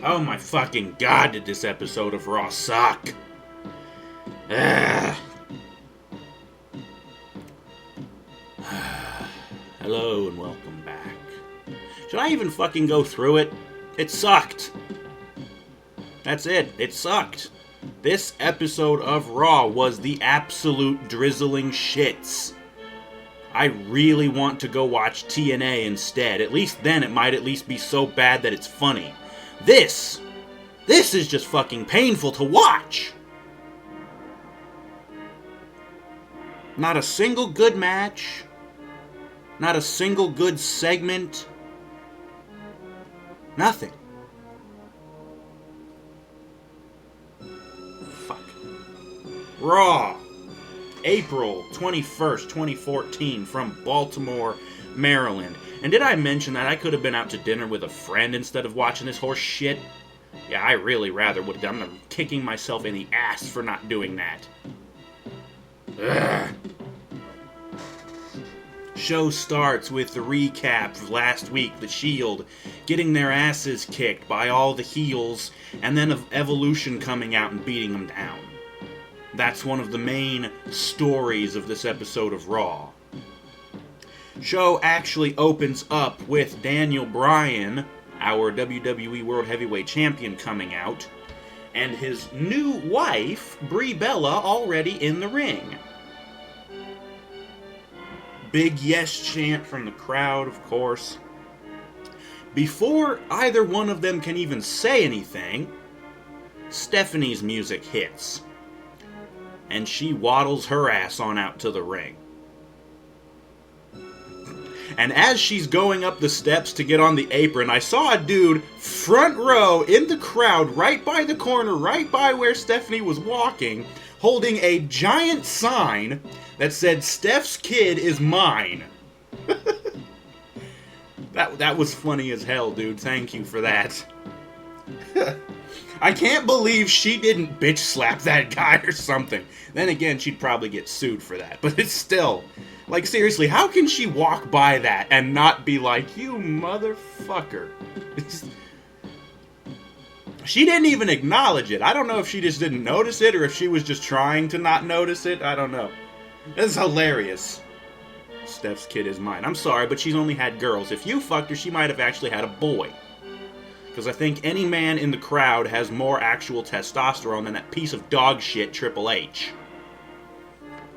Oh my fucking god, did this episode of Raw suck. Hello and welcome back. Should I even fucking go through it? It sucked. That's it. It sucked. This episode of Raw was the absolute drizzling shits. I really want to go watch TNA instead. At least then it might at least be so bad that it's funny. This is just fucking painful to watch. Not a single good match. Not a single good segment. Nothing. Fuck. Raw. April 21st, 2014, from Baltimore, Maryland. And did I mention that I could have been out to dinner with a friend instead of watching this horse shit? Yeah, I really rather would have done. I'm kicking myself in the ass for not doing that. Ugh. Show starts with the recap of last week, The Shield getting their asses kicked by all the heels, and then of Evolution coming out and beating them down. That's one of the main stories of this episode of Raw. Show actually opens up with Daniel Bryan, our WWE World Heavyweight Champion, coming out, and his new wife, Brie Bella, already in the ring. Big yes chant from the crowd, of course. Before either one of them can even say anything, Stephanie's music hits. And she waddles her ass on out to the ring. And as she's going up the steps to get on the apron, I saw a dude front row in the crowd, right by the corner, right by where Stephanie was walking, holding a giant sign that said, "Steph's kid is mine." That was funny as hell, dude. Thank you for that. I can't believe she didn't bitch slap that guy or something. Then again, she'd probably get sued for that. But it's still, like, seriously, how can she walk by that and not be like, "You motherfucker"? She didn't even acknowledge it. I don't know if she just didn't notice it or if she was just trying to not notice it. I don't know. It's hilarious. Steph's kid is mine. I'm sorry, but she's only had girls. If you fucked her, she might have actually had a boy. Because I think any man in the crowd has more actual testosterone than that piece of dog shit Triple H.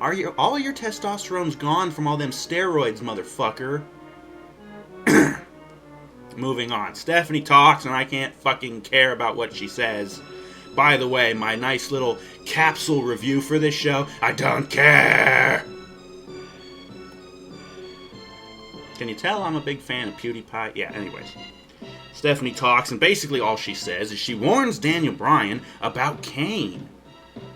All your testosterone's gone from all them steroids, motherfucker? Moving on. Stephanie talks, and I can't fucking care about what she says. By the way, my nice little capsule review for this show, I don't care! Can you tell I'm a big fan of PewDiePie? Yeah, anyways. Stephanie talks, and basically all she says is she warns Daniel Bryan about Kane.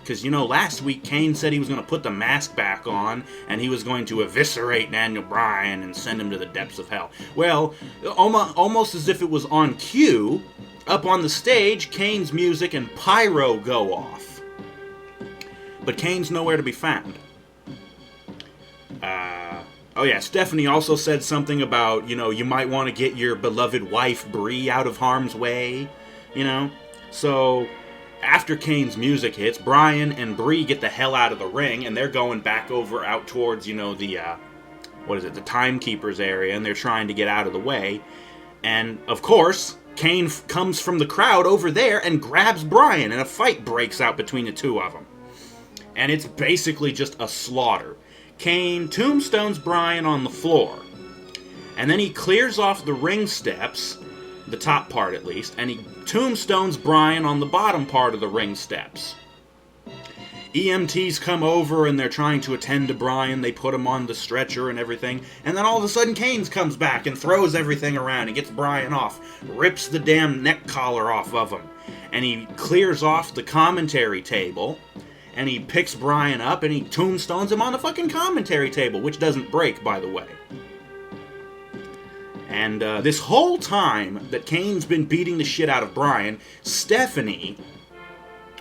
Because, you know, last week Kane said he was going to put the mask back on, and he was going to eviscerate Daniel Bryan and send him to the depths of hell. Well, almost as if it was on cue, up on the stage, Kane's music and pyro go off. But Kane's nowhere to be found. Oh yeah, Stephanie also said something about, you know, you might want to get your beloved wife, Brie, out of harm's way, you know? So, after Kane's music hits, Bryan and Brie get the hell out of the ring, and they're going back over out towards, you know, the, the Timekeepers area, and they're trying to get out of the way. And, of course, Kane comes from the crowd over there and grabs Bryan, and a fight breaks out between the two of them. And it's basically just a slaughter. Kane tombstones Bryan on the floor. And then he clears off the ring steps, the top part at least, and he tombstones Bryan on the bottom part of the ring steps. EMTs come over and they're trying to attend to Bryan. They put him on the stretcher and everything. And then all of a sudden Kane comes back and throws everything around and gets Bryan off. Rips the damn neck collar off of him. And he clears off the commentary table. And he picks Bryan up and he tombstones him on the fucking commentary table, which doesn't break, by the way. And this whole time that Kane's been beating the shit out of Bryan, Stephanie,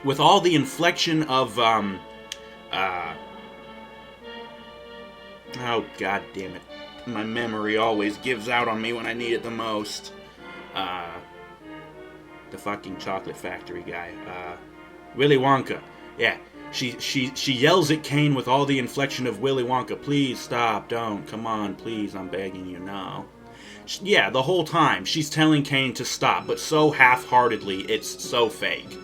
with all the inflection of, oh, god damn it. My memory always gives out on me when I need it the most. The fucking chocolate factory guy. Willy Wonka. Yeah. She yells at Kane with all the inflection of Willy Wonka. Please stop, don't, come on, please, I'm begging you, no. Yeah, the whole time she's telling Kane to stop, but so half-heartedly, it's so fake.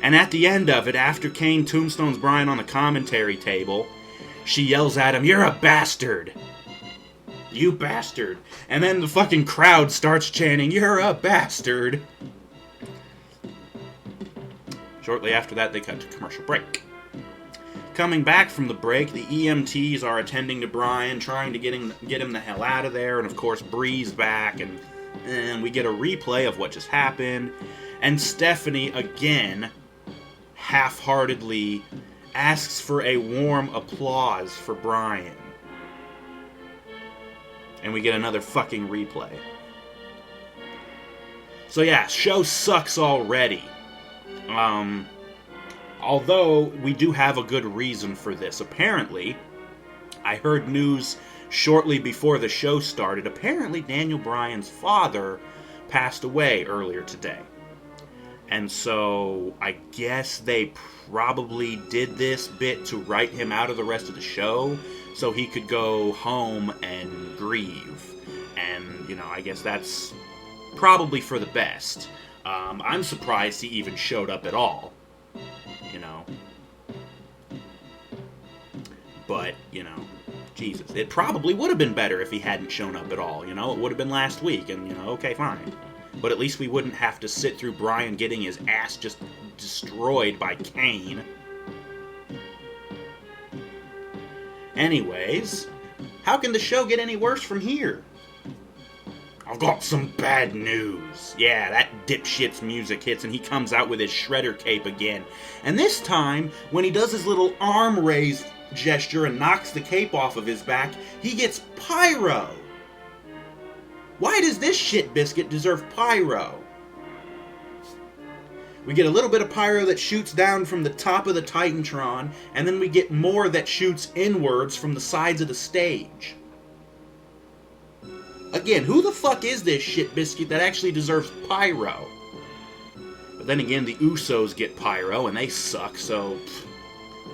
And at the end of it, after Kane tombstones Bryan on the commentary table, she yells at him, "You're a bastard! You bastard!" And then the fucking crowd starts chanting, "You're a bastard!" Shortly after that, they cut to commercial break. Coming back from the break, the EMTs are attending to Bryan, trying to get him the hell out of there, and of course, Bree's back, and we get a replay of what just happened, and Stephanie, again, half-heartedly asks for a warm applause for Bryan. And we get another fucking replay. So yeah, show sucks already. Although we do have a good reason for this. Apparently, I heard news shortly before the show started. Apparently, Daniel Bryan's father passed away earlier today. And so, I guess they probably did this bit to write him out of the rest of the show so he could go home and grieve. And, you know, I guess that's probably for the best. I'm surprised he even showed up at all, you know. But, you know, Jesus. It probably would have been better if he hadn't shown up at all, you know. It would have been last week, and, you know, okay, fine. But at least we wouldn't have to sit through Bryan getting his ass just destroyed by Kane. Anyways, how can the show get any worse from here? I've got some bad news. Yeah, that dipshit's music hits and he comes out with his shredder cape again. And this time, when he does his little arm raise gesture and knocks the cape off of his back, he gets pyro. Why does this shit biscuit deserve pyro? We get a little bit of pyro that shoots down from the top of the Titantron, and then we get more that shoots inwards from the sides of the stage. Again, who the fuck is this shit biscuit that actually deserves pyro? But then again, the Usos get pyro, and they suck, so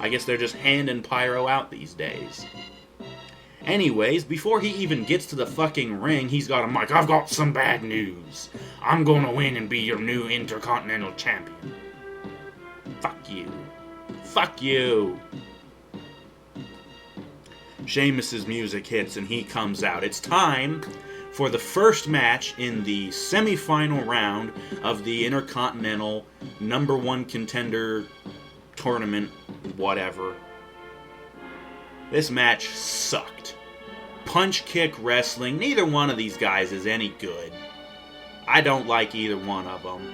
I guess they're just handing pyro out these days. Anyways, before he even gets to the fucking ring, he's got a mic. I've got some bad news. I'm gonna win and be your new Intercontinental Champion. Fuck you. Fuck you. Sheamus's music hits and he comes out. It's time for the first match in the semifinal round of the Intercontinental #1 contender tournament, whatever. This match sucked. Punch kick wrestling. Neither one of these guys is any good. I don't like either one of them.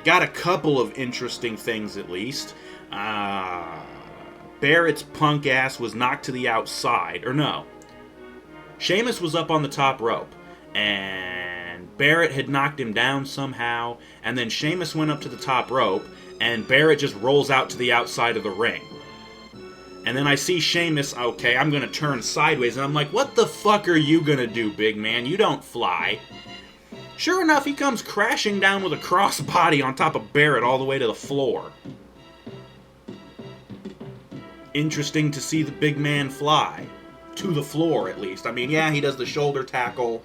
Got a couple of interesting things at least. Barrett's punk ass was knocked to the outside. Or no. Sheamus was up on the top rope. And Barrett had knocked him down somehow. And then Sheamus went up to the top rope. And Barrett just rolls out to the outside of the ring. And then I see Sheamus, okay, I'm going to turn sideways. And I'm like, what the fuck are you going to do, big man? You don't fly. Sure enough, he comes crashing down with a crossbody on top of Barrett all the way to the floor. Interesting to see the big man fly. To the floor, at least. I mean, yeah, he does the shoulder tackle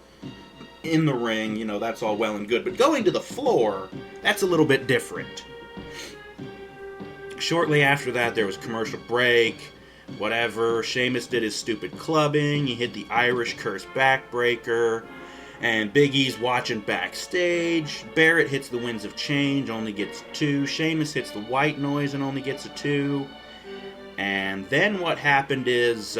in the ring. You know, that's all well and good. But going to the floor, that's a little bit different. Shortly after that, there was commercial break, whatever. Sheamus did his stupid clubbing. He hit the Irish Curse backbreaker. And Big E's watching backstage. Barrett hits the Winds of Change, only gets 2. Sheamus hits the White Noise and only gets a 2. And then what happened is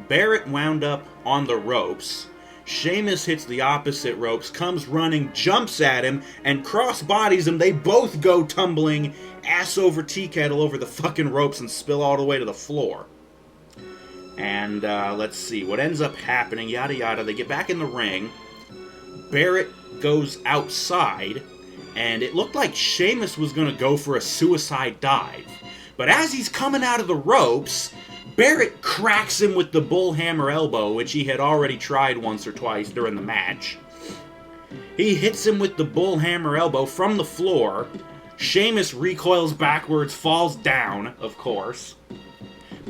Barrett wound up on the ropes. Sheamus hits the opposite ropes, comes running, jumps at him, and cross-bodies him. They both go tumbling ass over tea kettle over the fucking ropes and spill all the way to the floor. And let's see, what ends up happening, yada yada, they get back in the ring. Barrett goes outside, and it looked like Sheamus was going to go for a suicide dive. But as he's coming out of the ropes, Barrett cracks him with the bullhammer elbow, which he had already tried once or twice during the match. He hits him with the bullhammer elbow from the floor. Sheamus recoils backwards, falls down, of course.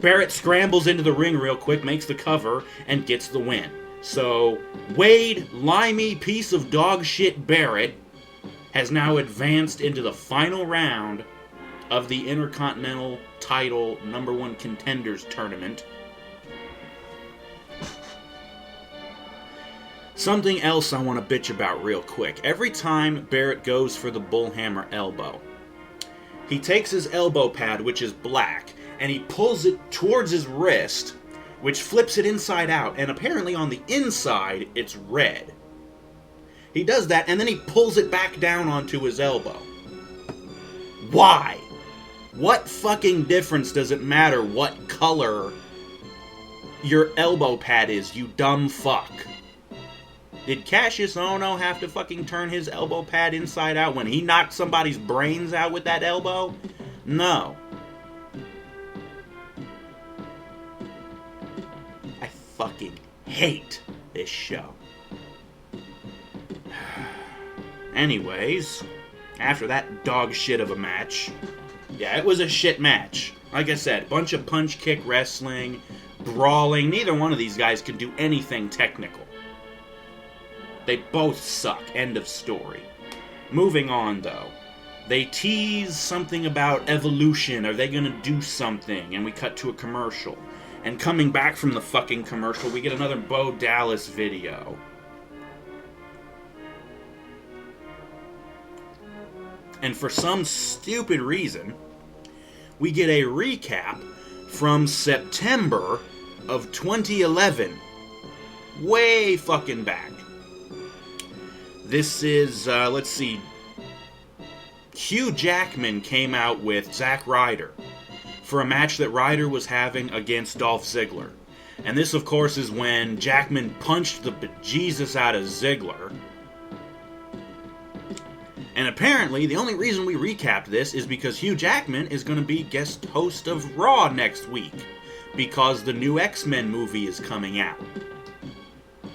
Barrett scrambles into the ring real quick, makes the cover, and gets the win. So, Wade, limey piece of dog shit Barrett, has now advanced into the final round of the Intercontinental title #1 contenders tournament. Something else I want to bitch about real quick. Every time Barrett goes for the bullhammer elbow, he takes his elbow pad, which is black, and he pulls it towards his wrist, which flips it inside out, and apparently on the inside, it's red. He does that, and then he pulls it back down onto his elbow. Why? What fucking difference does it matter what color your elbow pad is, you dumb fuck? Did Cassius Ohno have to fucking turn his elbow pad inside out when he knocked somebody's brains out with that elbow? No. I fucking hate this show. Anyways, after that dog shit of a match, yeah, it was a shit match. Like I said, bunch of punch-kick wrestling, brawling. Neither one of these guys could do anything technical. They both suck. End of story. Moving on, though. They tease something about evolution. Are they gonna do something? And we cut to a commercial. And coming back from the fucking commercial, we get another Bo Dallas video. And for some stupid reason, we get a recap from September of 2011. Way fucking back. This is, let's see. Hugh Jackman came out with Zack Ryder for a match that Ryder was having against Dolph Ziggler. And this, of course, is when Jackman punched the bejesus out of Ziggler. And apparently, the only reason we recapped this is because Hugh Jackman is going to be guest host of Raw next week, because the new X-Men movie is coming out.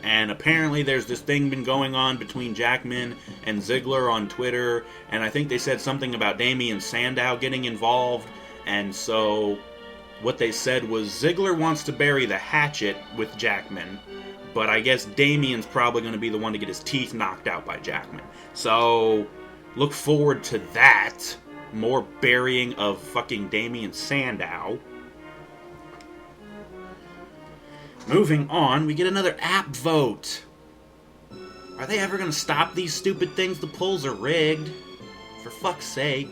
And apparently there's this thing been going on between Jackman and Ziggler on Twitter, and I think they said something about Damien Sandow getting involved, and so what they said was Ziggler wants to bury the hatchet with Jackman, but I guess Damien's probably going to be the one to get his teeth knocked out by Jackman. So, look forward to that. More burying of fucking Damien Sandow. Moving on, we get another app vote. Are they ever going to stop these stupid things? The polls are rigged. For fuck's sake.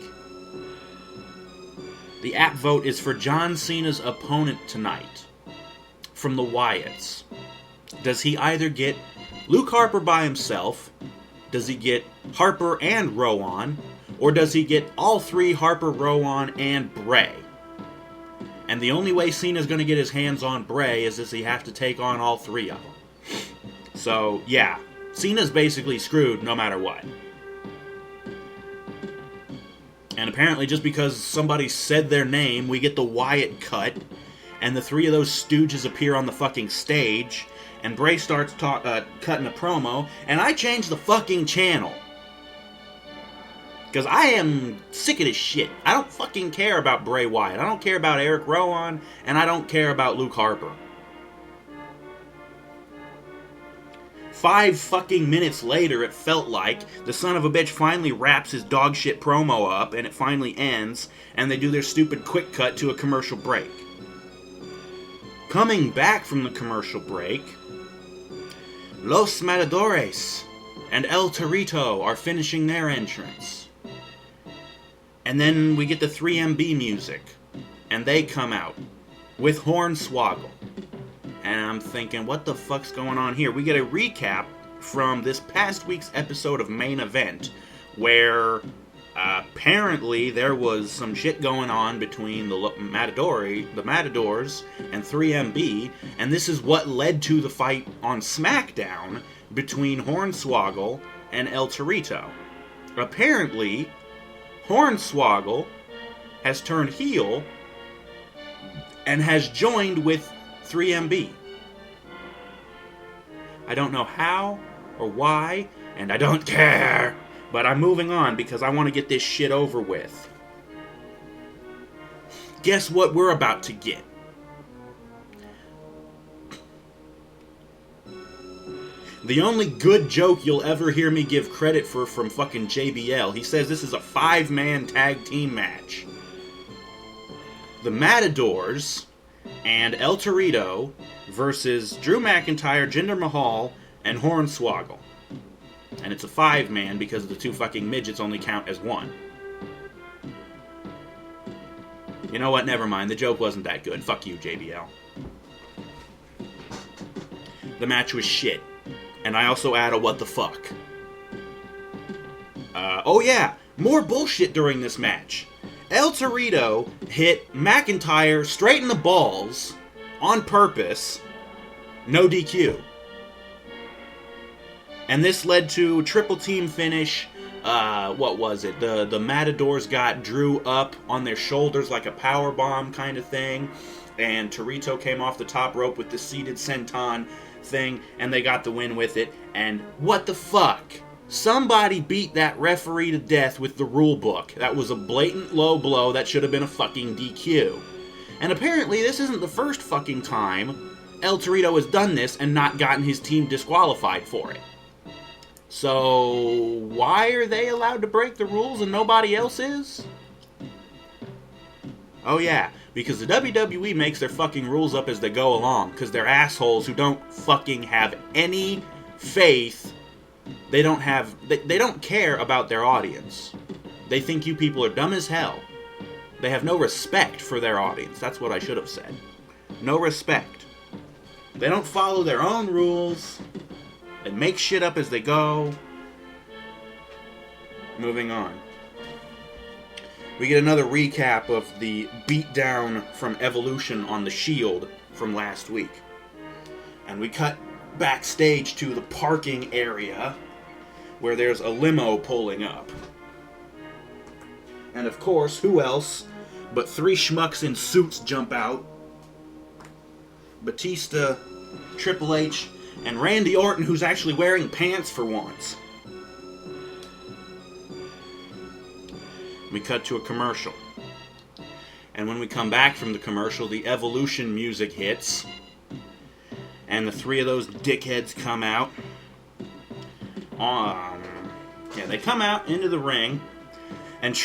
The app vote is for John Cena's opponent tonight. From the Wyatts. Does he either get Luke Harper by himself? Does he get Harper and Rowan? Or does he get all three, Harper, Rowan, and Bray? And the only way Cena's going to get his hands on Bray is he have to take on all three of them. So, yeah. Cena's basically screwed no matter what. And apparently just because somebody said their name, we get the Wyatt cut, and the three of those stooges appear on the fucking stage, and Bray starts cutting a promo, and I change the fucking channel. Because I am sick of this shit. I don't fucking care about Bray Wyatt. I don't care about Eric Rowan. And I don't care about Luke Harper. 5 fucking minutes later, it felt like, the son of a bitch finally wraps his dog shit promo up, and it finally ends, and they do their stupid quick cut to a commercial break. Coming back from the commercial break, Los Matadores and El Torito are finishing their entrance. And then we get the 3MB music, and they come out with Hornswoggle. And I'm thinking, what the fuck's going on here? We get a recap from this past week's episode of Main Event, where apparently there was some shit going on between the Matadors and 3MB, and this is what led to the fight on SmackDown between Hornswoggle and El Torito. Apparently, Hornswoggle has turned heel and has joined with 3MB. I don't know how or why, and I don't care, but I'm moving on because I want to get this shit over with. Guess what we're about to get? The only good joke you'll ever hear me give credit for from fucking JBL. He says this is a 5-man tag team match. The Matadors and El Torito versus Drew McIntyre, Jinder Mahal, and Hornswoggle. And it's a 5-man because the 2 fucking midgets only count as 1. You know what? Never mind. The joke wasn't that good. Fuck you, JBL. The match was shit. And I also add a what the fuck. Oh yeah, more bullshit during this match. El Torito hit McIntyre straight in the balls on purpose. No DQ. And this led to a triple team finish. What was it? The Matadors got Drew up on their shoulders like a power bomb kind of thing. And Torito came off the top rope with the seated senton thing, and they got the win with it. And what the fuck? Somebody beat that referee to death with the rule book. That was a blatant low blow that should have been a fucking DQ. And apparently this isn't the first fucking time El Torito has done this and not gotten his team disqualified for it. So why are they allowed to break the rules and nobody else is? Oh yeah, because the WWE makes their fucking rules up as they go along, because they're assholes who don't fucking have any faith. They don't care about their audience. They think you people are dumb as hell. They have no respect for their audience. That's what I should have said. No respect. They don't follow their own rules. They make shit up as they go. Moving on. We get another recap of the beatdown from Evolution on the Shield from last week. And we cut backstage to the parking area where there's a limo pulling up. And of course, who else but 3 schmucks in suits jump out. Batista, Triple H, and Randy Orton, who's actually wearing pants for once. We cut to a commercial. And when we come back from the commercial, the Evolution music hits. And the 3 of those dickheads come out. They come out into the ring. And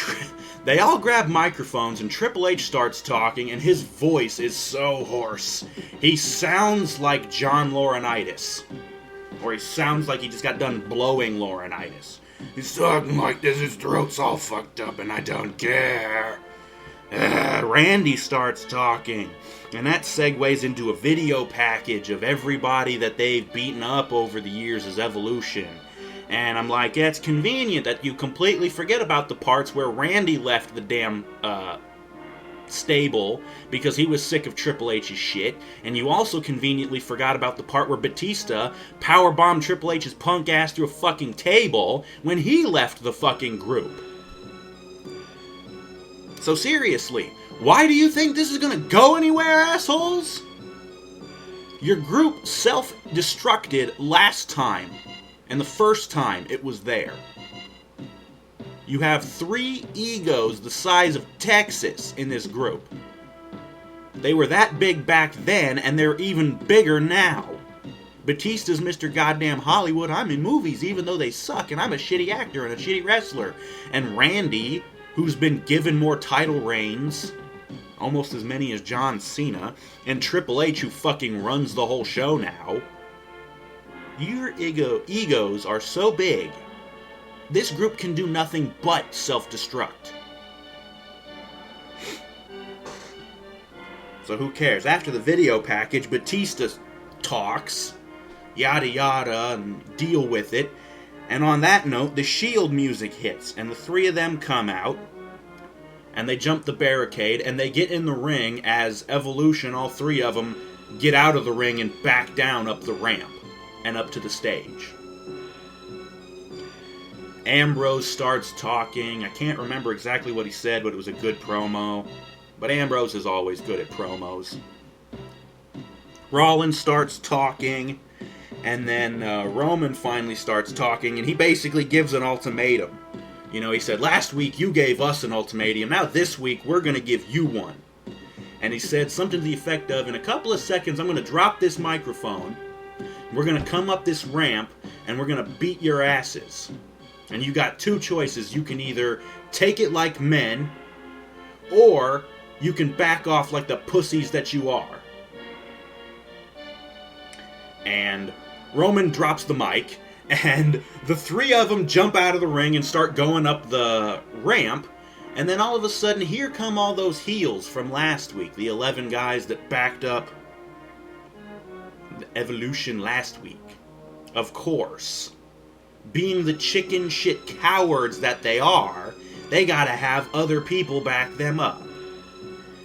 they all grab microphones, and Triple H starts talking, and his voice is so hoarse. He sounds like John Laurinaitis. Or he sounds like he just got done blowing Laurinaitis. He's talking like this, his throat's all fucked up, and I don't care. Randy starts talking, and that segues into a video package of everybody that they've beaten up over the years as Evolution. And I'm like, yeah, it's convenient that you completely forget about the parts where Randy left the damn stable because he was sick of Triple H's shit, and you also conveniently forgot about the part where Batista powerbombed Triple H's punk ass through a fucking table when he left the fucking group. So seriously, why do you think this is gonna go anywhere, assholes? Your group self-destructed last time, and the first time it was there. You have 3 egos the size of Texas in this group. They were that big back then, and they're even bigger now. Batista's Mr. Goddamn Hollywood. I'm in movies even though they suck, and I'm a shitty actor and a shitty wrestler. And Randy, who's been given more title reigns, almost as many as John Cena, and Triple H, who fucking runs the whole show now. Your egos are so big, this group can do nothing but self-destruct. So who cares? After the video package, Batista talks, yada yada, and deal with it. And on that note, the Shield music hits, and the 3 of them come out, and they jump the barricade, and they get in the ring as Evolution, all 3 of them, get out of the ring and back down up the ramp, and up to the stage. Ambrose starts talking. I can't remember exactly what he said, but it was a good promo. But Ambrose is always good at promos. Rollins starts talking, and then Roman finally starts talking, and he basically gives an ultimatum. You know, he said, last week you gave us an ultimatum, now this week we're going to give you one. And he said something to the effect of, in a couple of seconds I'm going to drop this microphone, we're going to come up this ramp, and we're going to beat your asses. And you got two choices. You can either take it like men, or you can back off like the pussies that you are. And Roman drops the mic, and the three of them jump out of the ring and start going up the ramp, and then all of a sudden, here come all those heels from last week, the 11 guys that backed up the Evolution last week. Of course, being the chicken shit cowards that they are, they gotta have other people back them up.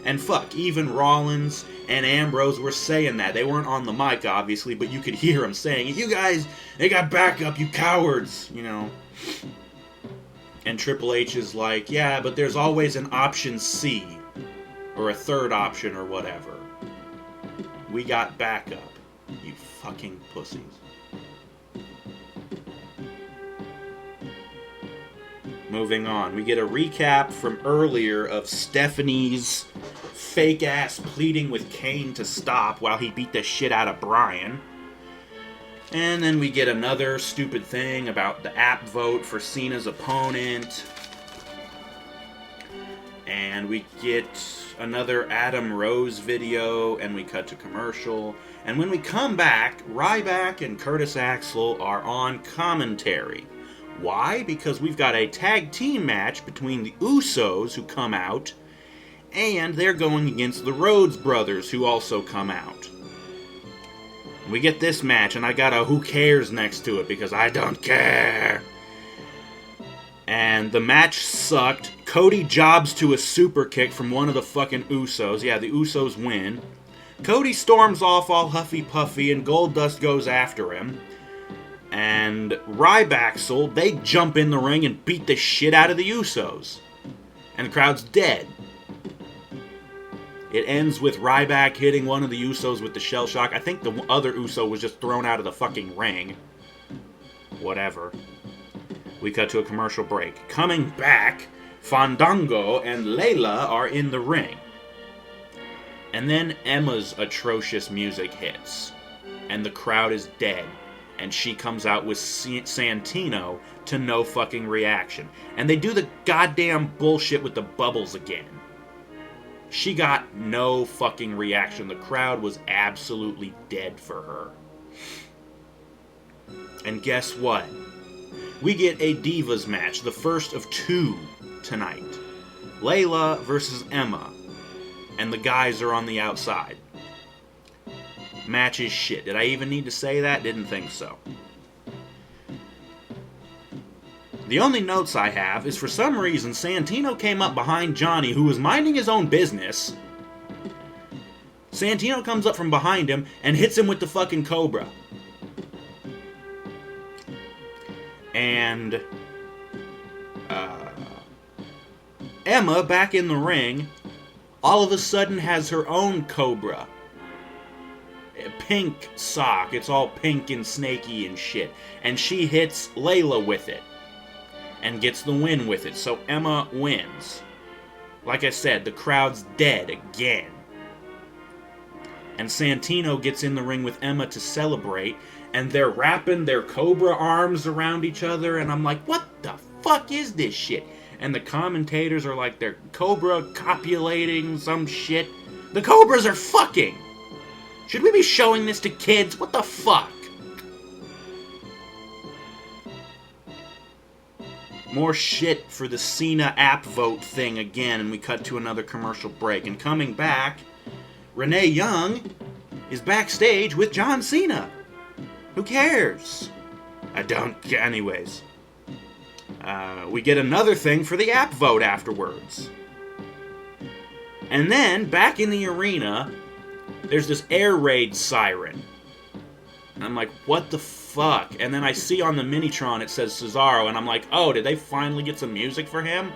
And fuck, even Rollins and Ambrose were saying that. They weren't on the mic, obviously, but you could hear them saying it. You guys, they got backup, you cowards, you know. And Triple H is like, yeah, but there's always an option C, or a third option, or whatever. We got backup, you fucking pussies. Moving on, we get a recap from earlier of Stephanie's fake-ass pleading with Kane to stop while he beat the shit out of Bryan. And then we get another stupid thing about the app vote for Cena's opponent. And we get another Adam Rose video, and we cut to commercial. And when we come back, Ryback and Curtis Axel are on commentary. Why? Because we've got a tag team match between the Usos, who come out, and they're going against the Rhodes brothers, who also come out. We get this match, and I got a who cares next to it, because I don't care. And the match sucked. Cody jobs to a super kick from one of the fucking Usos. Yeah, the Usos win. Cody storms off all huffy puffy, and Goldust goes after him. And Ryback, they jump in the ring and beat the shit out of the Usos. And the crowd's dead. It ends with Ryback hitting one of the Usos with the shell shock. I think the other Uso was just thrown out of the fucking ring. Whatever. We cut to a commercial break. Coming back, Fandango and Layla are in the ring. And then Emma's atrocious music hits. And the crowd is dead. And she comes out with Santino to no fucking reaction. And they do the goddamn bullshit with the bubbles again. She got no fucking reaction. The crowd was absolutely dead for her. And guess what? We get a Divas match, the first of two tonight. Layla versus Emma. And the guys are on the outside. Match is shit. Did I even need to say that? Didn't think so. The only notes I have is for some reason Santino came up behind Johnny, who was minding his own business. Santino comes up from behind him and hits him with the fucking Cobra. And Emma, back in the ring, all of a sudden has her own Cobra. Pink sock. It's all pink and snaky and shit. And she hits Layla with it. And gets the win with it. So Emma wins. Like I said, the crowd's dead again. And Santino gets in the ring with Emma to celebrate. And they're wrapping their Cobra arms around each other. And I'm like, what the fuck is this shit? And the commentators are like, they're Cobra copulating some shit. The Cobras are fucking! Should we be showing this to kids? What the fuck? More shit for the Cena app vote thing again, and we cut to another commercial break. And coming back, Renee Young is backstage with John Cena. Who cares? I don't care. Anyways. We get another thing for the app vote afterwards. And then, back in the arena, there's this air raid siren. And I'm like, what the fuck? And then I see on the Minitron it says Cesaro, and I'm like, oh, did they finally get some music for him?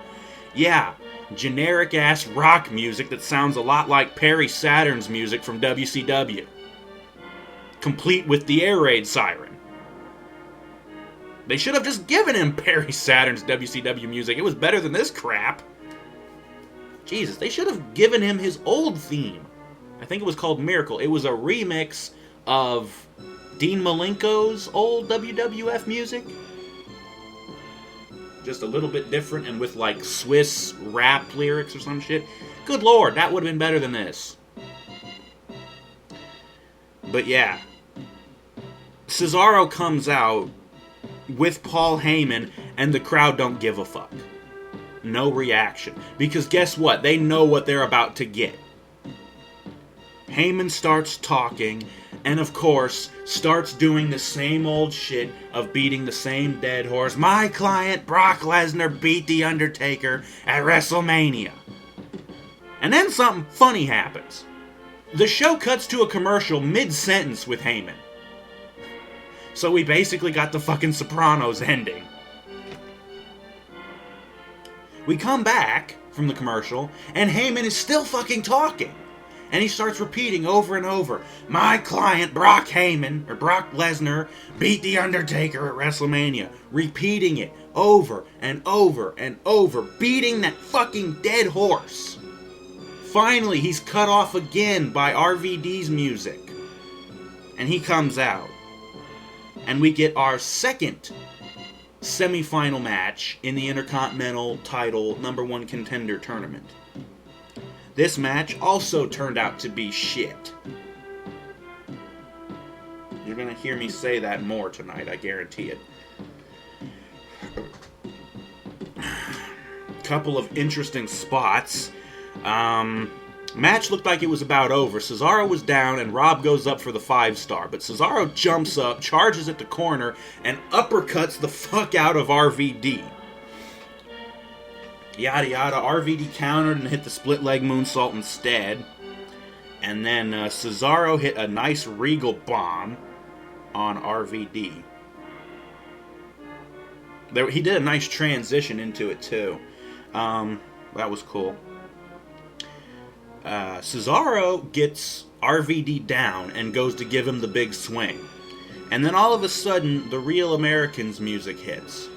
Yeah, generic-ass rock music that sounds a lot like Perry Saturn's music from WCW. Complete with the air raid siren. They should have just given him Perry Saturn's WCW music. It was better than this crap. Jesus, they should have given him his old theme. I think it was called Miracle. It was a remix of Dean Malenko's old WWF music. Just a little bit different and with like Swiss rap lyrics or some shit. Good lord, that would have been better than this. But yeah. Cesaro comes out with Paul Heyman and the crowd don't give a fuck. No reaction. Because guess what? They know what they're about to get. Heyman starts talking and of course starts doing the same old shit of beating the same dead horse. My client Brock Lesnar beat The Undertaker at WrestleMania. And then something funny happens. The show cuts to a commercial mid-sentence with Heyman. So we basically got the fucking Sopranos ending. We come back from the commercial, and Heyman is still fucking talking. And he starts repeating over and over, my client Brock Lesnar beat The Undertaker at WrestleMania. Repeating it over and over and over, beating that fucking dead horse. Finally, he's cut off again by RVD's music. And he comes out. And we get our second semi-final match in the Intercontinental title #1 contender tournament. This match also turned out to be shit. You're gonna hear me say that more tonight, I guarantee it. Couple of interesting spots. Match looked like it was about over. Cesaro was down and Rob goes up for the 5-star. But Cesaro jumps up, charges at the corner, and uppercuts the fuck out of RVD. Yada yada. RVD countered and hit the split leg moonsault instead. And then Cesaro hit a nice Regal bomb on RVD. He did a nice transition into it too. That was cool. Cesaro gets RVD down and goes to give him the big swing. And then all of a sudden, the Real Americans music hits.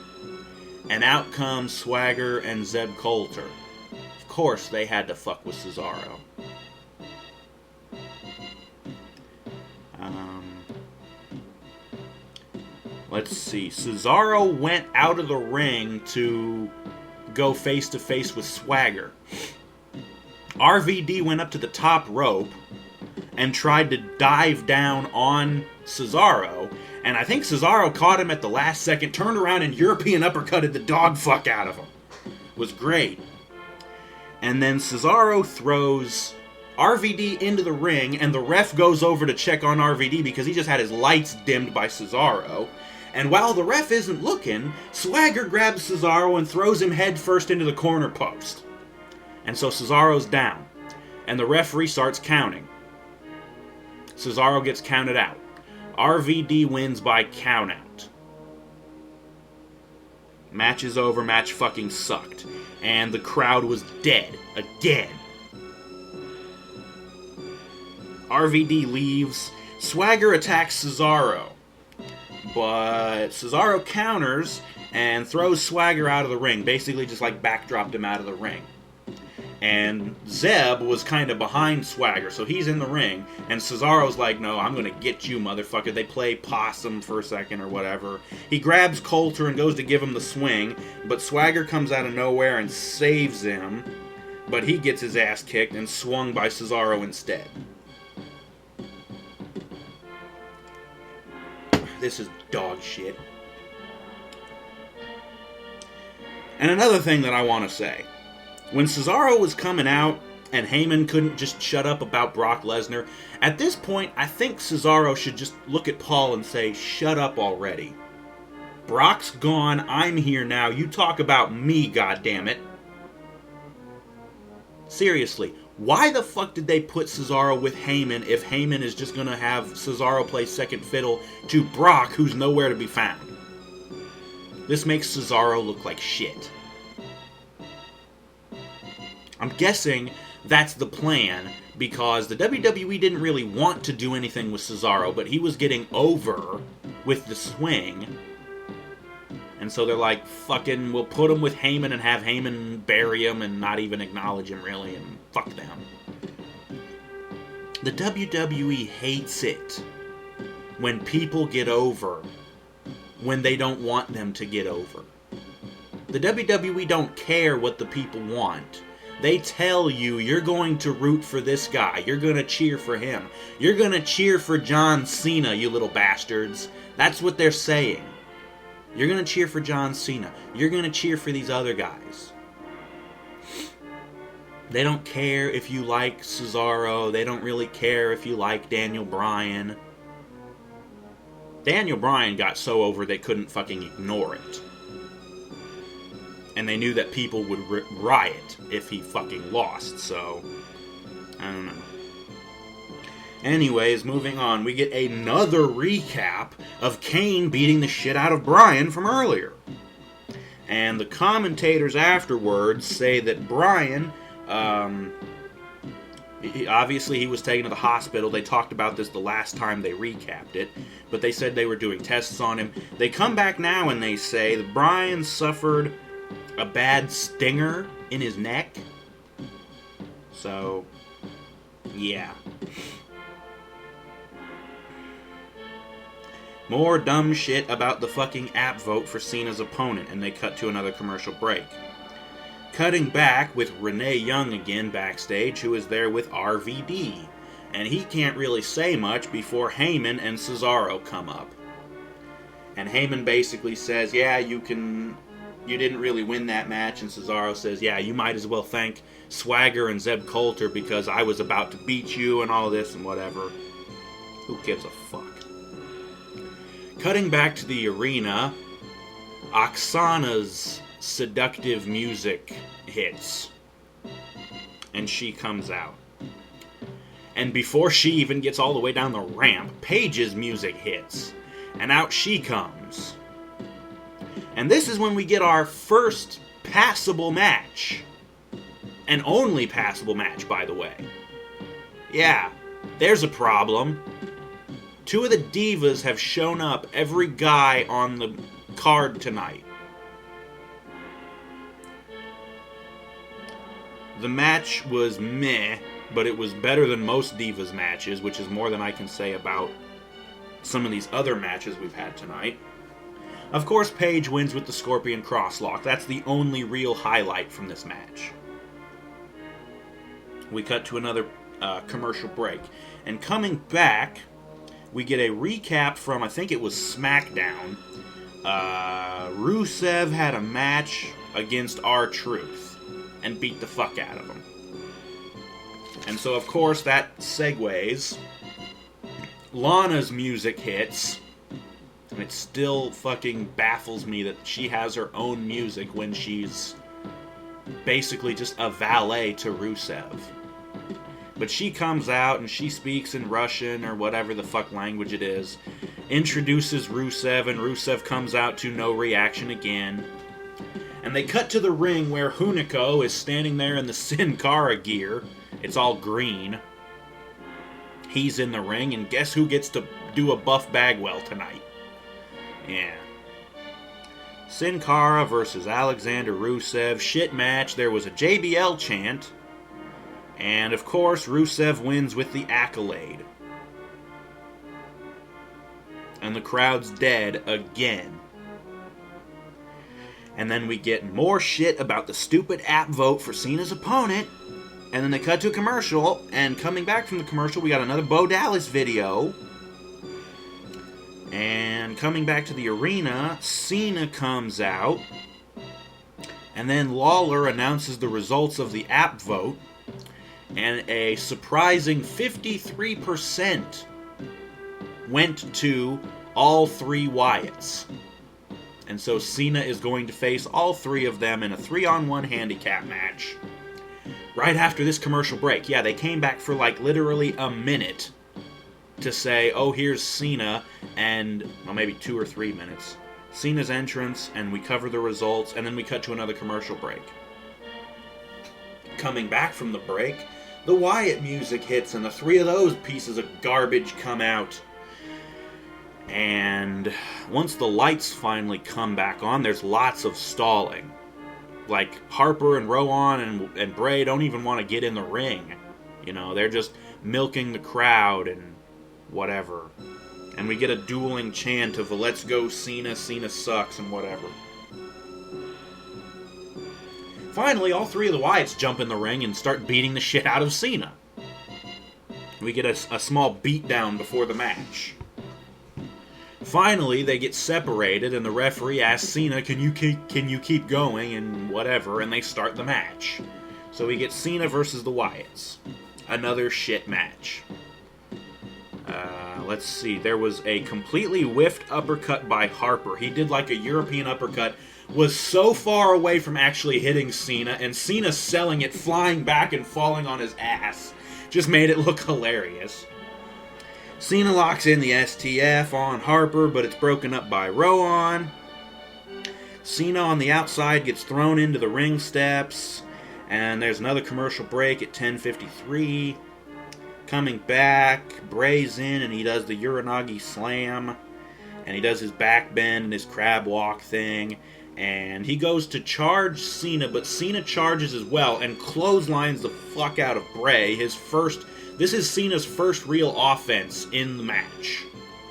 And out comes Swagger and Zeb Coulter. Of course, they had to fuck with Cesaro. Let's see. Cesaro went out of the ring to go face-to-face with Swagger. RVD went up to the top rope and tried to dive down on Cesaro, and I think Cesaro caught him at the last second, turned around and European uppercutted the dog fuck out of him. It was great. And then Cesaro throws RVD into the ring, and the ref goes over to check on RVD because he just had his lights dimmed by Cesaro. And while the ref isn't looking, Swagger grabs Cesaro and throws him headfirst into the corner post. And so Cesaro's down. And the referee starts counting. Cesaro gets counted out. RVD wins by countout. Match is over. Match fucking sucked. And the crowd was dead. Again. RVD leaves. Swagger attacks Cesaro. But Cesaro counters and throws Swagger out of the ring. Basically just like backdropped him out of the ring. And Zeb was kind of behind Swagger, so he's in the ring. And Cesaro's like, no, I'm going to get you, motherfucker. They play possum for a second or whatever. He grabs Coulter and goes to give him the swing. But Swagger comes out of nowhere and saves him. But he gets his ass kicked and swung by Cesaro instead. This is dog shit. And another thing that I want to say. When Cesaro was coming out and Heyman couldn't just shut up about Brock Lesnar, at this point, I think Cesaro should just look at Paul and say, shut up already. Brock's gone, I'm here now, you talk about me, goddammit. Seriously, why the fuck did they put Cesaro with Heyman if Heyman is just gonna have Cesaro play second fiddle to Brock, who's nowhere to be found? This makes Cesaro look like shit. I'm guessing that's the plan, because the WWE didn't really want to do anything with Cesaro, but he was getting over with the swing. And so they're like, fucking, we'll put him with Heyman and have Heyman bury him and not even acknowledge him, really, and fuck them. The WWE hates it when people get over when they don't want them to get over. The WWE don't care what the people want. They tell you, you're going to root for this guy. You're going to cheer for him. You're going to cheer for John Cena, you little bastards. That's what they're saying. You're going to cheer for John Cena. You're going to cheer for these other guys. They don't care if you like Cesaro. They don't really care if you like Daniel Bryan. Daniel Bryan got so over they couldn't fucking ignore it. And they knew that people would riot if he fucking lost, so I don't know. Anyways, moving on, we get another recap of Kane beating the shit out of Bryan from earlier. And the commentators afterwards say that Bryan, obviously he was taken to the hospital. They talked about this the last time they recapped it, but they said they were doing tests on him. They come back now and they say that Bryan suffered a bad stinger in his neck. So, yeah. More dumb shit about the fucking app vote for Cena's opponent, and they cut to another commercial break. Cutting back with Renee Young again backstage, who is there with RVD. And he can't really say much before Heyman and Cesaro come up. And Heyman basically says, yeah, you didn't really win that match. And Cesaro says, yeah, you might as well thank Swagger and Zeb Coulter because I was about to beat you and all this and whatever. Who gives a fuck? Cutting back to the arena, Oksana's seductive music hits. And she comes out. And before she even gets all the way down the ramp, Paige's music hits. And out she comes. And this is when we get our first passable match. And only passable match, by the way. Yeah, there's a problem. Two of the divas have shown up, every guy on the card tonight. The match was meh, but it was better than most divas matches, which is more than I can say about some of these other matches we've had tonight. Of course, Paige wins with the Scorpion Crosslock. That's the only real highlight from this match. We cut to another commercial break. And coming back, we get a recap from, I think it was SmackDown. Rusev had a match against R-Truth and beat the fuck out of him. And so, of course, that segues. Lana's music hits. And it still fucking baffles me that she has her own music when she's basically just a valet to Rusev. But she comes out and she speaks in Russian or whatever the fuck language it is. Introduces Rusev, and Rusev comes out to no reaction again. And they cut to the ring where Hunico is standing there in the Sin Cara gear. It's all green. He's in the ring, and guess who gets to do a Buff Bagwell tonight? Yeah. Sin Cara versus Alexander Rusev. Shit match. There was a JBL chant. And, of course, Rusev wins with the accolade. And the crowd's dead again. And then we get more shit about the stupid app vote for Cena's opponent. And then they cut to a commercial. And coming back from the commercial, we got another Bo Dallas video. And coming back to the arena, Cena comes out. And then Lawler announces the results of the app vote. And a surprising 53% went to all three Wyatts. And so Cena is going to face all three of them in a 3-on-1 handicap match. Right after this commercial break. Yeah, they came back for like literally a minute to say, oh, here's Cena, and, well, maybe 2 or 3 minutes. Cena's entrance, and we cover the results, and then we cut to another commercial break. coming back from the break, the Wyatt music hits and the three of those pieces of garbage come out. And once the lights finally come back on, there's lots of stalling. Like, Harper and Rowan and Bray don't even want to get in the ring. You know, they're just milking the crowd and whatever. And we get a dueling chant of "Let's go Cena, Cena sucks," and whatever. Finally, all three of the Wyatts jump in the ring and start beating the shit out of Cena. We get a small beatdown before the match. Finally, they get separated, and the referee asks Cena, can you keep going, and whatever, and they start the match. So we get Cena versus the Wyatts. Another shit match. Let's see, there was a completely whiffed uppercut by Harper. He did like a European uppercut, was so far away from actually hitting Cena, and Cena selling it, flying back and falling on his ass. Just made it look hilarious. Cena locks in the STF on Harper, but it's broken up by Rowan. Cena on the outside gets thrown into the ring steps, and there's another commercial break at 10:53. Coming back, Bray's in, and he does the Uranagi Slam, and he does his back bend and his crab walk thing, and he goes to charge Cena, but Cena charges as well and clotheslines the fuck out of Bray. This is Cena's first real offense in the match.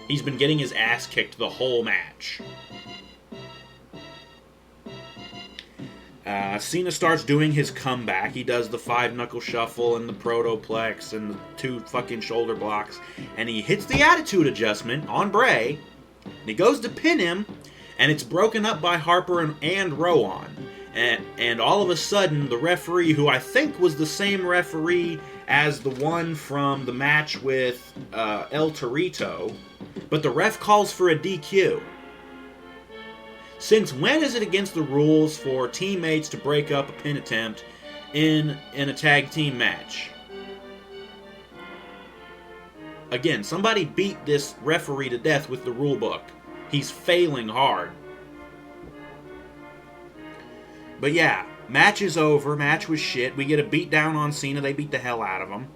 He's been getting his ass kicked the whole match. Cena starts doing his comeback. He does the 5-knuckle shuffle and the protoplex and the 2 fucking shoulder blocks. And he hits the attitude adjustment on Bray. And he goes to pin him. And it's broken up by Harper and Rowan. And all of a sudden, the referee, who I think was the same referee as the one from the match with El Torito, but the ref calls for a DQ. Since when is it against the rules for teammates to break up a pin attempt in a tag team match? Again, somebody beat this referee to death with the rule book. He's failing hard. But yeah, match is over. Match was shit. We get a beat down on Cena. They beat the hell out of him.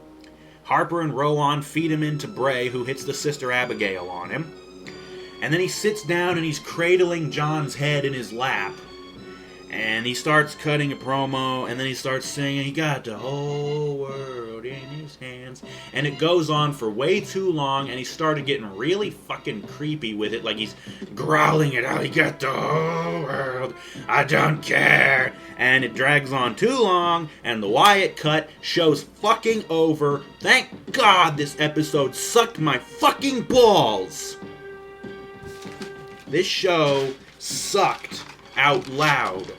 Harper and Rowan feed him into Bray, who hits the Sister Abigail on him. And then he sits down and he's cradling John's head in his lap. And he starts cutting a promo, and then he starts singing, "He got the whole world in his hands." And it goes on for way too long, and he started getting really fucking creepy with it, like he's growling it out, "He got the whole world, I don't care." And it drags on too long, and the Wyatt cut show's fucking over. Thank God this episode sucked my fucking balls. This show sucked out loud.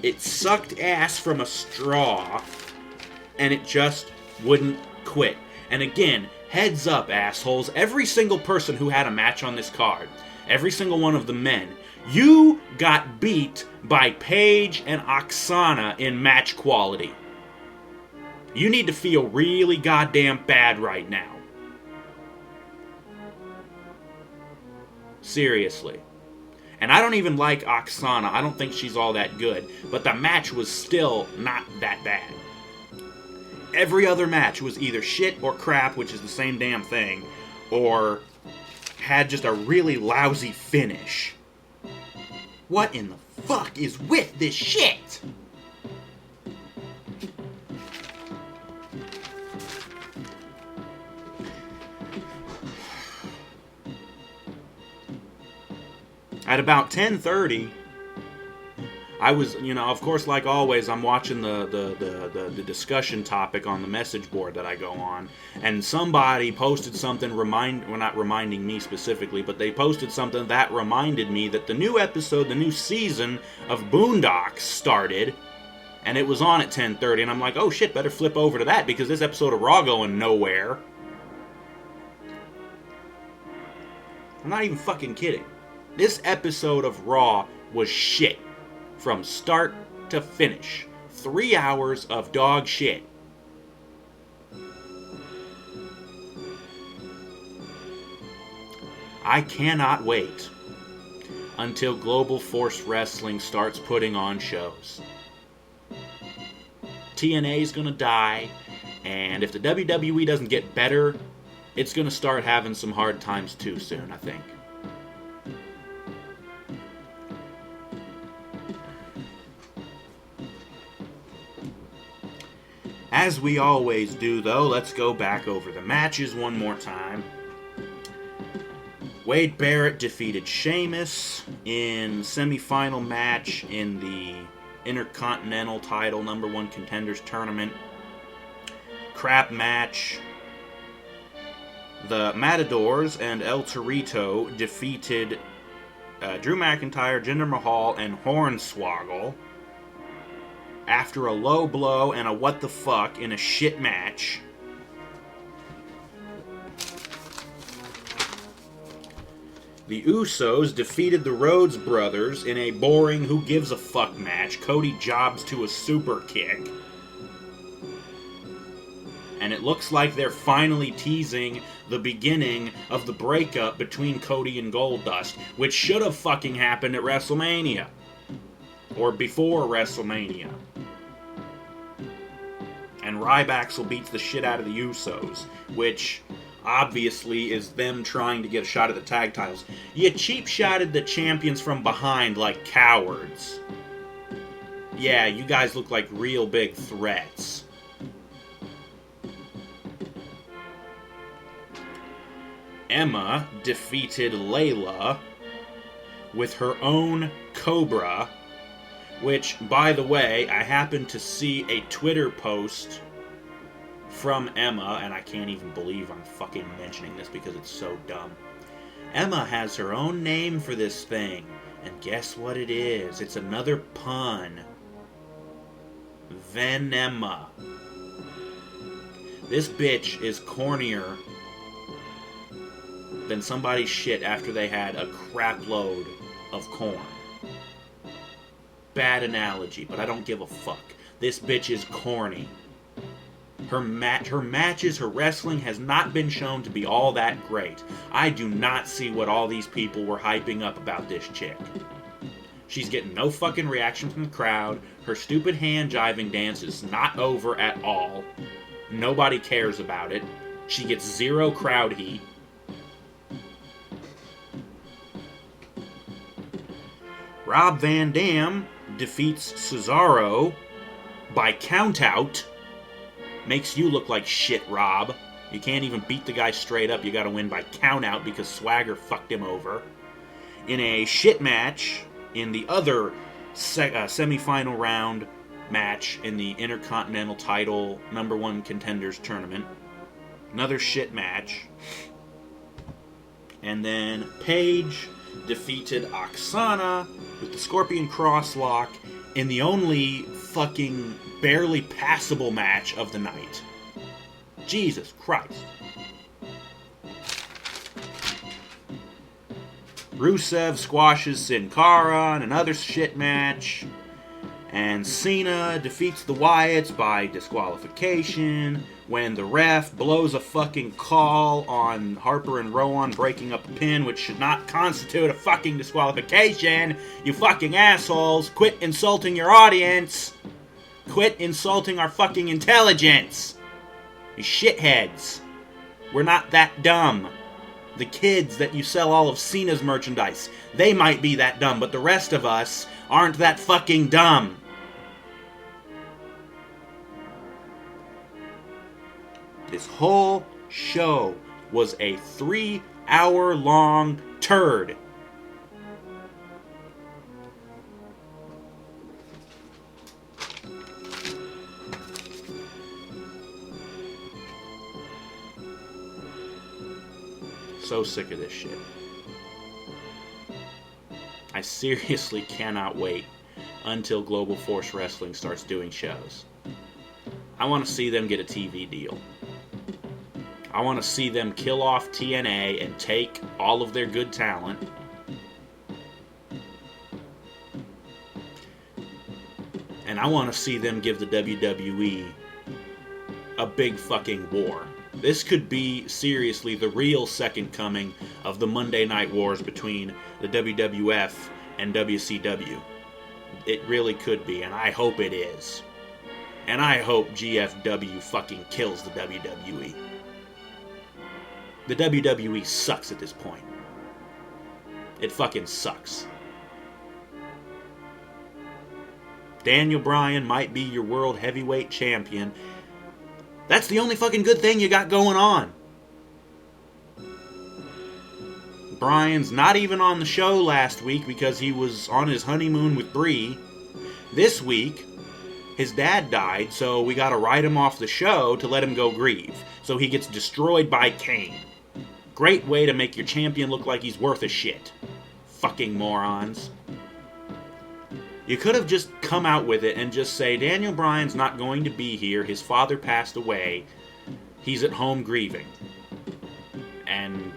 It sucked ass from a straw, and it just wouldn't quit. And again, heads up, assholes, every single person who had a match on this card, every single one of the men, you got beat by Paige and Oksana in match quality. You need to feel really goddamn bad right now. Seriously. And I don't even like Oksana. I don't think she's all that good. But the match was still not that bad. Every other match was either shit or crap, which is the same damn thing, or had just a really lousy finish. What in the fuck is with this shit? At about 10:30, I was, of course, like always, I'm watching the discussion topic on the message board that I go on, and somebody posted something, not reminding me specifically, but they posted something that reminded me that the new episode, the new season of Boondocks started, and it was on at 10:30, and I'm like, oh shit, better flip over to that, because this episode of Raw going nowhere. I'm not even fucking kidding. This episode of Raw was shit. From start to finish. 3 hours of dog shit. I cannot wait until Global Force Wrestling starts putting on shows. TNA is going to die, and if the WWE doesn't get better, it's going to start having some hard times too soon, I think. As we always do, though, let's go back over the matches one more time. Wade Barrett defeated Sheamus in semi-final match in the Intercontinental title #1 Contenders Tournament. Crap match. The Matadors and El Torito defeated Drew McIntyre, Jinder Mahal, and Hornswoggle after a low blow and a what the fuck in a shit match. The Usos defeated the Rhodes Brothers in a boring who gives a fuck match. Cody jobs to a super kick. And it looks like they're finally teasing the beginning of the breakup between Cody and Goldust, which should have fucking happened at WrestleMania. Or before WrestleMania. And Ryback beats the shit out of the Usos, which obviously is them trying to get a shot at the tag titles. You cheap-shotted the champions from behind like cowards. Yeah, you guys look like real big threats. Emma defeated Layla with her own Cobra, which, by the way, I happened to see a Twitter post from Emma, and I can't even believe I'm fucking mentioning this because it's so dumb. Emma has her own name for this thing, and guess what it is? It's another pun. Venema. This bitch is cornier than somebody's shit after they had a crap load of corn. Bad analogy, but I don't give a fuck. This bitch is corny. Her matches, her wrestling has not been shown to be all that great. I do not see what all these people were hyping up about this chick. She's getting no fucking reaction from the crowd. Her stupid hand jiving dance is not over at all. Nobody cares about it. She gets zero crowd heat. Rob Van Dam defeats Cesaro by countout. Makes you look like shit, Rob. You can't even beat the guy straight up. You gotta win by countout because Swagger fucked him over. In a shit match, in the other semi-final round match in the Intercontinental title #1 Contenders Tournament. Another shit match. And then Paige defeated Oksana with the Scorpion Crosslock in the only fucking barely passable match of the night. Jesus Christ. Rusev squashes Sin Cara in another shit match. And Cena defeats the Wyatts by disqualification when the ref blows a fucking call on Harper and Rowan breaking up a pin, which should not constitute a fucking disqualification. You fucking assholes. Quit insulting your audience. Quit insulting our fucking intelligence. You shitheads. We're not that dumb. The kids that you sell all of Cena's merchandise, they might be that dumb, but the rest of us aren't that fucking dumb. This whole show was a 3-hour-long turd. So sick of this shit. I seriously cannot wait until Global Force Wrestling starts doing shows. I want to see them get a TV deal. I want to see them kill off TNA and take all of their good talent. And I want to see them give the WWE a big fucking war. This could be, seriously, the real second coming of the Monday Night Wars between the WWF and WCW. It really could be, and I hope it is. And I hope GFW fucking kills the WWE. The WWE sucks at this point. It fucking sucks. Daniel Bryan might be your world heavyweight champion. That's the only fucking good thing you got going on. Bryan's not even on the show last week because he was on his honeymoon with Brie. This week, his dad died, so we gotta write him off the show to let him go grieve. So he gets destroyed by Kane. Great way to make your champion look like he's worth a shit. Fucking morons. You could have just come out with it and just say, Daniel Bryan's not going to be here, his father passed away, he's at home grieving. And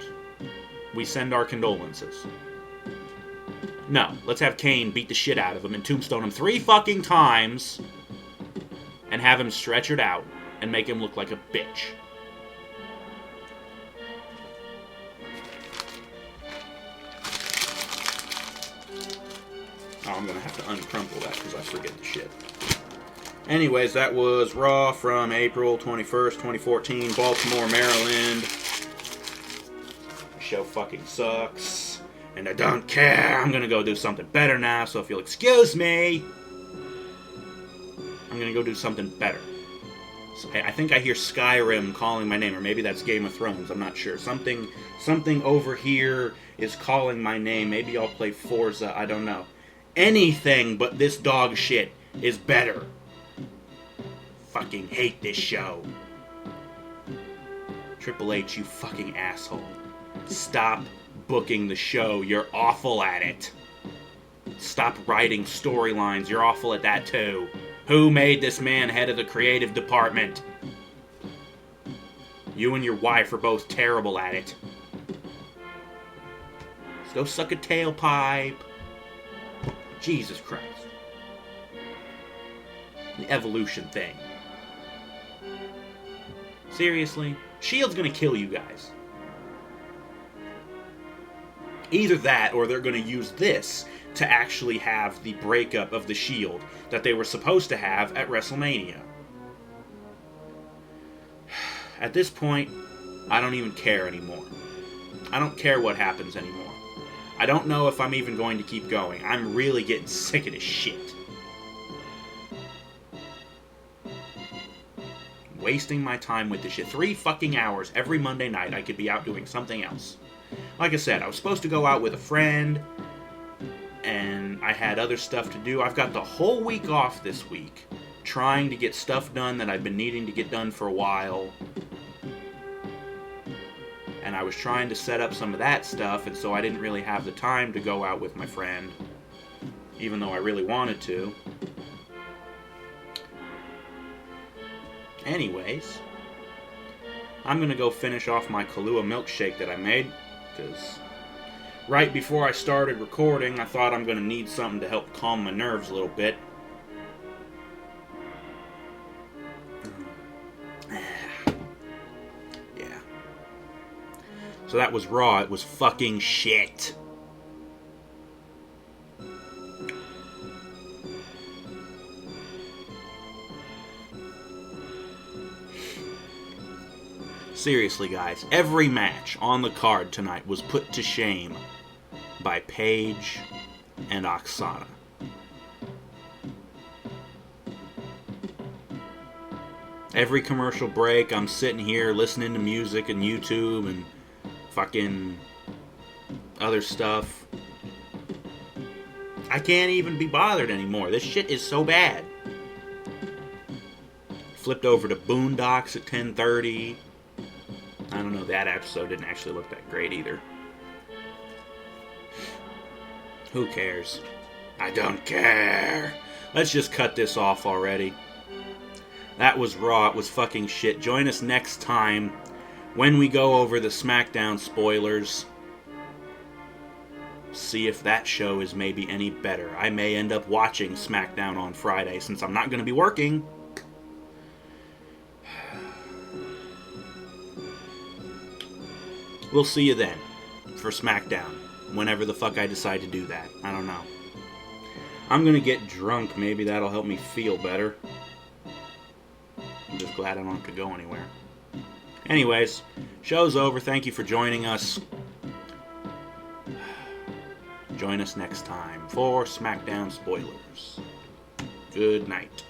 we send our condolences. No, let's have Kane beat the shit out of him and tombstone him 3 fucking times and have him stretchered out and make him look like a bitch. Oh, I'm going to have to uncrumple that because I forget the shit. Anyways, that was Raw from April 21st, 2014, Baltimore, Maryland. The show fucking sucks. And I don't care. I'm going to go do something better now, so if you'll excuse me, I'm going to go do something better. So, I think I hear Skyrim calling my name, or maybe that's Game of Thrones. I'm not sure. Something over here is calling my name. Maybe I'll play Forza. I don't know. Anything but this dog shit is better. Fucking hate this show. Triple H, you fucking asshole. Stop booking the show. You're awful at it. Stop writing storylines. You're awful at that too. Who made this man head of the creative department? You and your wife are both terrible at it. Let's go suck a tailpipe. Jesus Christ. The evolution thing. Seriously? Shield's gonna kill you guys. Either that, or they're gonna use this to actually have the breakup of the Shield that they were supposed to have at WrestleMania. At this point, I don't even care anymore. I don't care what happens anymore. I don't know if I'm even going to keep going. I'm really getting sick of this shit. Wasting my time with this shit. 3 fucking hours every Monday night. I could be out doing something else. Like I said, I was supposed to go out with a friend, and I had other stuff to do. I've got the whole week off this week, trying to get stuff done that I've been needing to get done for a while. And I was trying to set up some of that stuff, and so I didn't really have the time to go out with my friend, even though I really wanted to. Anyways, I'm going to go finish off my Kahlua milkshake that I made, because right before I started recording, I thought I'm going to need something to help calm my nerves a little bit. Yeah. So that was Raw. It was fucking shit. Seriously, guys, every match on the card tonight was put to shame by Paige and Oksana. Every commercial break, I'm sitting here listening to music and YouTube and fucking other stuff. I can't even be bothered anymore. This shit is so bad. Flipped over to Boondocks at 10:30. I don't know, that episode didn't actually look that great either. Who cares? I don't care. Let's just cut this off already. That was Raw. It was fucking shit. Join us next time when we go over the SmackDown spoilers. See if that show is maybe any better. I may end up watching SmackDown on Friday since I'm not going to be working. We'll see you then for SmackDown, whenever the fuck I decide to do that. I don't know. I'm gonna get drunk. Maybe that'll help me feel better. glad I don't have to go anywhere. Anyways, show's over. Thank you for joining us. Join us next time for SmackDown spoilers. Good night.